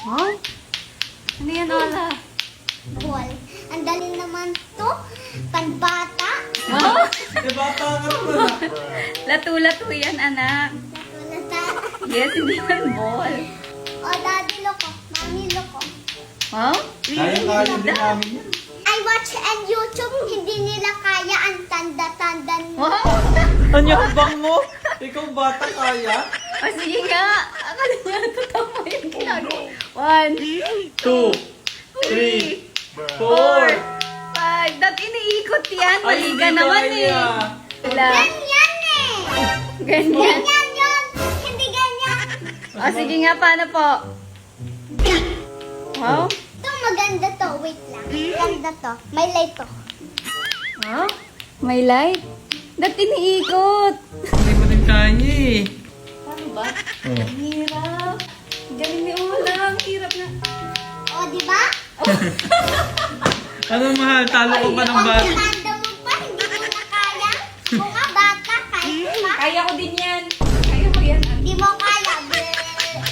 Huh? Ano yan, Ola? Ball. Ang dali naman to. Panbata. Oh? Bata ka naman. Latu-latu yan, anak. Natulata. Yes, hindi yan ball. O, daddy loko. Mami loko. Huh? Kaya din namin yan. I watch on YouTube. Hindi nila kaya ang tanda-tanda nila. Wow! Ano yung bang mo? Ikaw bata kaya? O, sige nga. Akala niya natutama yung ginagawa. 1, 2, 3, 3, 4, 5. 4. Dati iniikot yan. Maliga naman eh. Wala. Ganyan eh. Ganyan. Ganyan yun. Hindi ganyan. O, sige nga. Paano po? Wow. Ito maganda to. Wait lang. Maganda to. May light to. Huh? May light. Dati iniikot. Hindi mo din kaya eh. Paano ba? Oh. Ang hirap. Galing ni Ola. Ang hirap na. O, di ba? Ano mahal? Talo ko pa ng Pag bata. tanda mo pa, hindi mo na kaya. Kung nga bata, kaya pa. Kaya ko din yan. Kaya ko yan. Hindi mo kaya. Bleh.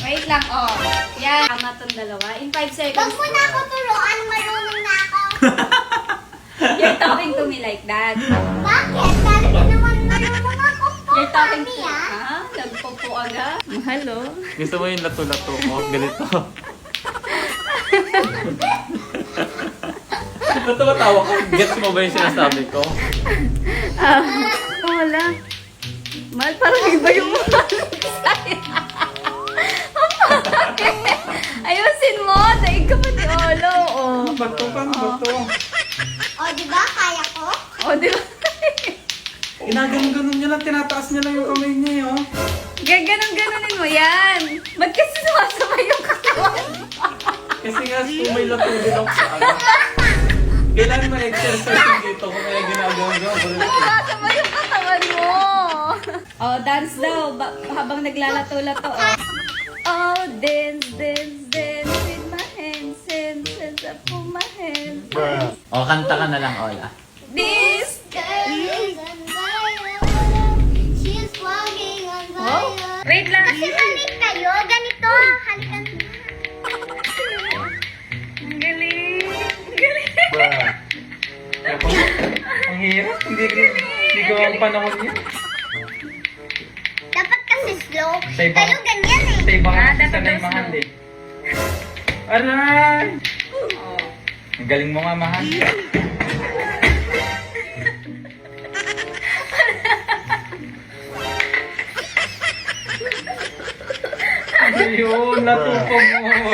Wait lang, oh. Yan. Tama tong dalawa. In 5 Wag seconds. mo na ako turuan, marunong na ako. You're talking to me like that. Bakit? Dahil naman marunong ako po, You're talking mami, to... ah. Ha? Nagpopo aga? Mahal, oh. Gusto mo yung lato-lato mo? Ganito. Ba't tumatawa ka? Gets mo ba yung sinasabi ko? Ah, wala. Mahal, parang iba yung mahal. Ayusin mo. Daig ka pa ni Olo, oh. Bato ka, bato. O, di ba? Kaya ko? Oh, di ba? Ginaganon niya lang, tinataas niya lang yung kamay niya, oh. Gaganon-ganonin mo yan. Ba't kasi sumasabay yung katawan? Kasi nga, kung may lato din ako sa ano. Kailangan ma-exercise yung dito kung kaya ginagawa. Sumasabay yung katawan mo. Oh, dance daw. Habang naglalato-lato, oh. Oh, dance, dance, dance with my hands, hands, hands up for my hands. O, kanta ka na lang, Ola. This Girl is on fire. She's walking on Oh, fire. wait lang. Kasi balik kayo. Ganito. Halikan. Ang galing. Ang galing. Ang hirap. Hindi ko ang panahon niya. Dapat kasi slow. Sa ibang- Kayo ganyan eh. Sa ibang Ah, artista dapat na yung daw mahal slow. eh. Aray! Oh. Ang galing mo nga, mahal. Ayun, natupog mo.